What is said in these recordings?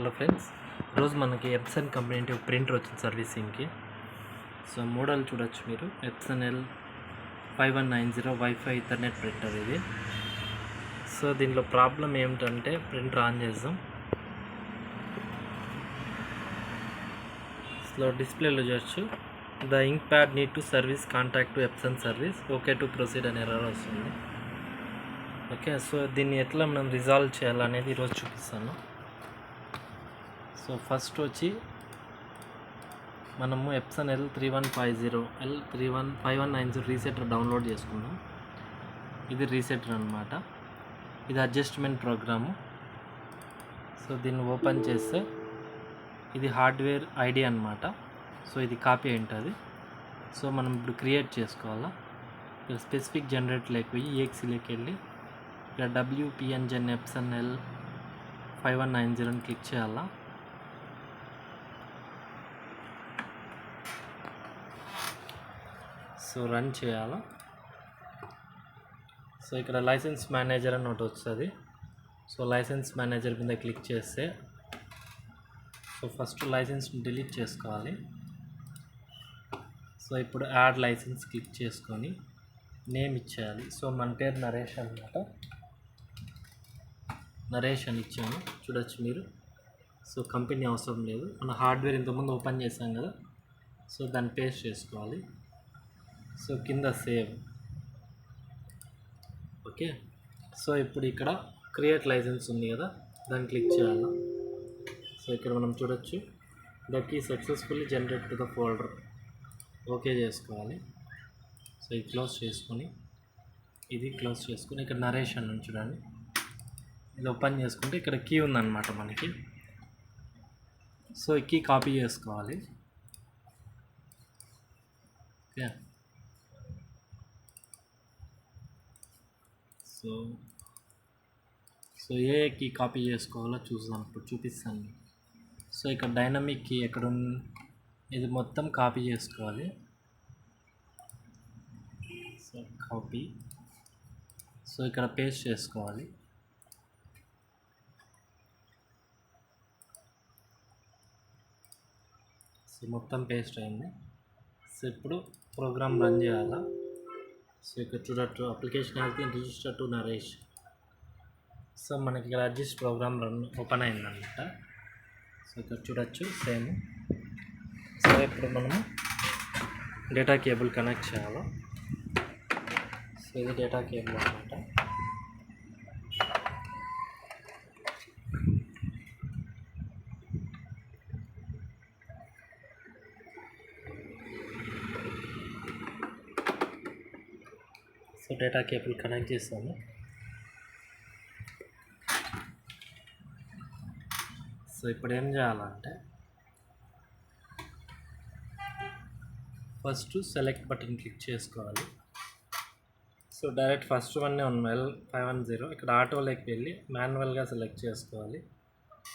Hello friends, ఈరోజు మనకి Epson company ఒక ప్రింటర్ వచ్చింది సర్వీసింగ్కి. సో మోడల్ చూడొచ్చు మీరు, Epson L5190 wifi ethernet printer ఇది. సో దీనిలో ప్రాబ్లం ఏమిటంటే, ప్రింటర్ ఆన్ చేద్దాం. సో డిస్ప్లేలో చూడొచ్చు, the ink pad need to service, contact to Epson service, okay to proceed అనే ఎర్రర్ వస్తుంది. ఓకే, సో దీన్ని ఎట్లా మనం రిజాల్వ్ చేయాలనేది ఈరోజు చూపిస్తాను. సో ఫస్ట్ వచ్చి మనము ఎప్సన్ L5190 రీసెటర్ డౌన్లోడ్ చేసుకుందాం. ఇది రీసెటర్ అనమాట, ఇది అడ్జస్ట్మెంట్ ప్రోగ్రాము. సో దీన్ని ఓపెన్ చేస్తే ఇది హార్డ్వేర్ ఐడి అనమాట. సో ఇది కాపీ ఉంటుంది. సో మనం ఇప్పుడు క్రియేట్ చేసుకోవాలా. ఇక్కడ స్పెసిఫిక్ జనరేటర్లోకి పోయి EXEలోకి వెళ్ళి ఇక్కడ WPNGen ఎప్సన్ L5190 అని క్లిక్ చేయాలా. సో రన్ చేయాలా. సో ఇక్కడ లైసెన్స్ మేనేజర్ అని ఒకటి వస్తుంది. సో లైసెన్స్ మేనేజర్ మీద క్లిక్ చేస్తే, సో ఫస్ట్ లైసెన్స్ డిలీట్ చేసుకోవాలి. సో ఇప్పుడు యాడ్ లైసెన్స్ క్లిక్ చేసుకొని నేమ్ ఇచ్చేయాలి. సో మన పేరు నరేష్ అనమాట, నరేష్ అని ఇచ్చాము, చూడొచ్చు మీరు. సో కంపెనీ అవసరం లేదు, మన హార్డ్వేర్ ఇంతకుముందు ఓపెన్ చేసాం కదా, సో దాన్ని పేస్ట్ చేసుకోవాలి. సో కింద సేవ్. ఓకే, సో ఇప్పుడు ఇక్కడ క్రియేట్ లైసెన్స్ ఉంది కదా, దాన్ని క్లిక్ చేయాలి. సో ఇక్కడ మనం చూడొచ్చు, the key successfully generate to the folder, okay చేసుకోవాలి. సో ఇది క్లోజ్ చేసుకొని, ఇది క్లోజ్ చేసుకొని, ఇక్కడ నరేషన్ అని చూడండి, ఇది ఓపెన్ చేసుకుంటే ఇక్కడ కీ ఉందన్నమాట మనకి. సో ఈ కీ కాపీ చేసుకోవాలి. ఓకే, సో ఏ కీ కాపీ చేసుకోవాలో చూద్దాం, ఇప్పుడు చూపిస్తాను. సో ఇక్కడ డైనమిక్ కీ ఎక్కడ ఇది మొత్తం కాపీ చేసుకోవాలి. సో కాపీ, సో ఇక్కడ పేస్ట్ చేసుకోవాలి. సో మొత్తం పేస్ట్ అయింది. సో ఇప్పుడు ప్రోగ్రామ్ రన్ చేయాలా. సో ఇక్కడ చూడట్టు, application has been registered to Naresh. So మనకి ఇక్కడ అడ్జస్ట్ ప్రోగ్రామ్ రన్ ఓపెన్ అయిందన్నమాట. సో ఇక్కడ చూడొచ్చు సేమ్. సో ఇప్పుడు మనము డేటా కేబుల్ కనెక్ట్ చేయాలి. సో ఇది డేటా కేబుల్ అనమాట. సో డేటా కేబుల్ కనెక్ట్ చేస్తాము. సో ఇప్పుడు ఏం చేయాలంటే, ఫస్ట్ సెలెక్ట్ బటన్ క్లిక్ చేసుకోవాలి. సో డైరెక్ట్ ఫస్ట్ వన్నే ఉన్న L510, ఇక్కడ ఆటోలోకి వెళ్ళి మాన్యువల్గా సెలెక్ట్ చేసుకోవాలి.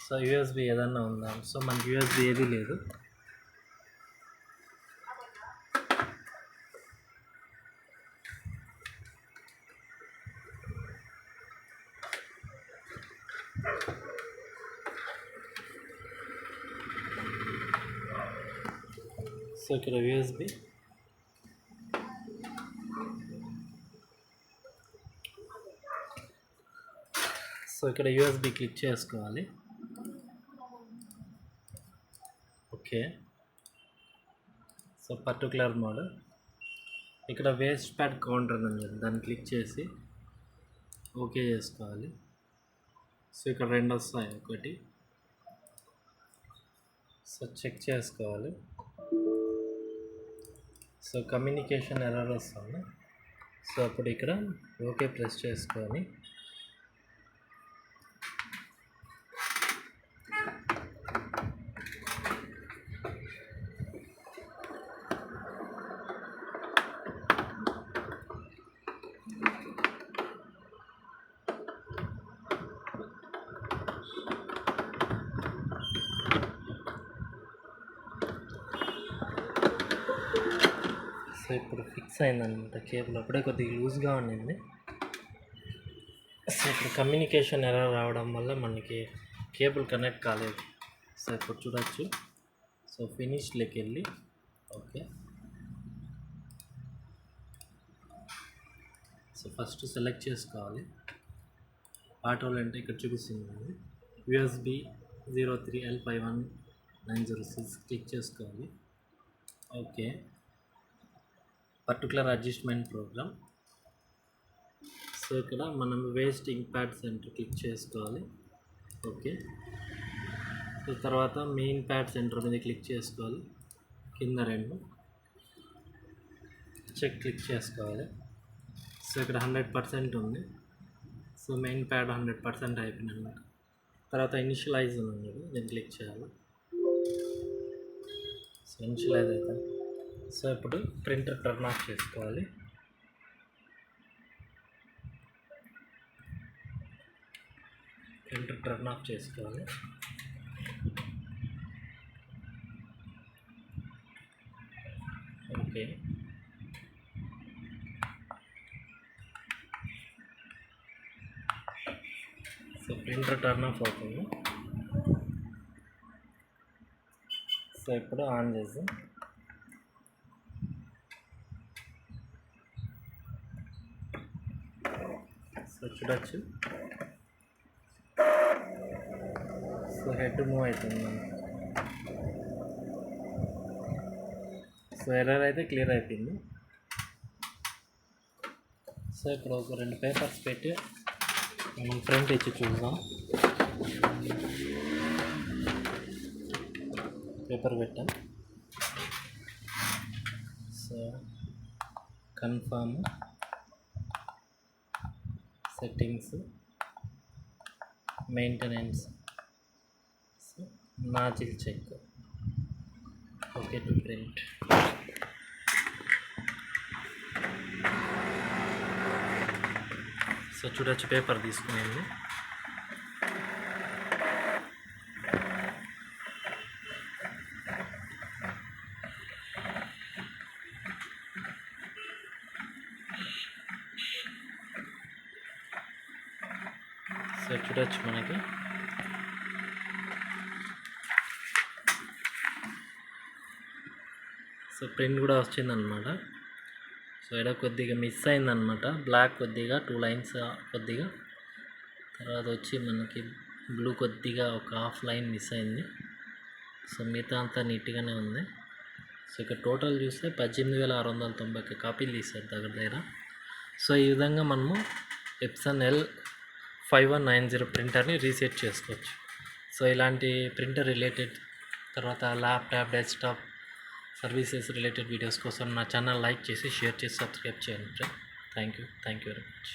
సో USB ఏదన్నా ఉందా, సో మనకి USB ఏది లేదు. సో ఇక్కడ USB, సో ఇక్కడ USB క్లిక్ చేసుకోవాలి. ఓకే, సో పర్టికులర్ మోడ్, ఇక్కడ వేస్ట్ ప్యాడ్ కౌంటర్ ఉంది, దాన్ని క్లిక్ చేసి ఓకే చేసుకోవాలి. సో ఇక్కడ రెండు వస్తాయి, ఒకటి. సో చెక్ చేసుకోవాలి. సో కమ్యూనికేషన్ ఎర్రర్ వస్తుంది. సో అప్పుడు ఇక్కడ ఓకే ప్రెస్ చేసుకొని, సో ఇప్పుడు ఫిక్స్ అయిందనమాట కేబుల్. అప్పుడే కొద్దిగా లూజ్గా ఉండింది. సో ఇప్పుడు కమ్యూనికేషన్ ఎర్రర్ రావడం వల్ల మనకి కేబుల్ కనెక్ట్ కాలేదు. సో ఇప్పుడు చూడొచ్చు. సో ఫినిష్లోకి వెళ్ళి ఓకే. సో ఫస్ట్ సెలెక్ట్ చేసుకోవాలి. ఆటోలు అంటే ఇక్కడ చూపిస్తుంది USB 03L51906 క్లిక్ చేసుకోవాలి. Okay. Particular adjustment program. So ఇక్కడ మనం waste ink pad centre click చేసుకోవాలి. ఓకే. సో తర్వాత మెయిన్ ప్యాడ్ సెంటర్ మీద క్లిక్ చేసుకోవాలి. కింద 2 చెక్ క్లిక్ చేసుకోవాలి. సో ఇక్కడ 100% ఉంది. సో మెయిన్ ప్యాడ్ 100% అయిపోయింది అన్నమాట. తర్వాత ఇనిషియలైజ్ ఉంది, దీన్ని క్లిక్ చేయాలి. సో ఇనిషియలైజ్ అవుతుంది. సో ఇప్పుడు ప్రింటర్ టర్న్ ఆఫ్ చేసుకోవాలి. ప్రింటర్ టర్న్ ఆఫ్ చేసుకోవాలి. Okay. So printer turn off అవుతుంది. సో ఇప్పుడు ఆన్ చేసి సో చూడొచ్చు. సో హెడ్ మూవ్ అవుతుంది. సో ఎర్రర్ అయితే క్లియర్ అయిపోయింది. సో ఇప్పుడు ఒక 2 పేపర్స్ పెట్టి మనం ప్రింట్ ఇచ్చి చూద్దాం. పేపర్ పెట్టాం. So confirm, settings, maintenance, nozzle check. Okay to print. So చూడొచ్చు పేపర్ తీసుకునేది. సో చూడొచ్చు మనకి సో ప్రింట్ కూడా వచ్చిందనమాట. సో ఇక్కడ కొద్దిగా మిస్ అయిందనమాట. బ్లాక్ కొద్దిగా 2 లైన్స్ కొద్దిగా, తర్వాత వచ్చి మనకి బ్లూ కొద్దిగా ఒక హాఫ్ లైన్ మిస్ అయింది. సో మిగతా అంతా నీట్గానే ఉంది. సో ఇక్కడ టోటల్ చూస్తే 18,690 కాపీలు తీశారు దగ్గర. సో ఈ విధంగా మనము ఎప్సన్ L5190 ప్రింటర్ని రీసెట్ చేసుకోవచ్చు. సో ఇలాంటి ప్రింటర్ రిలేటెడ్, తర్వాత laptop, desktop services related videos కోసం నా ఛానల్ లైక్ చేసి, షేర్ చేసి, సబ్స్క్రైబ్ చేయండి friend. Thank you very much.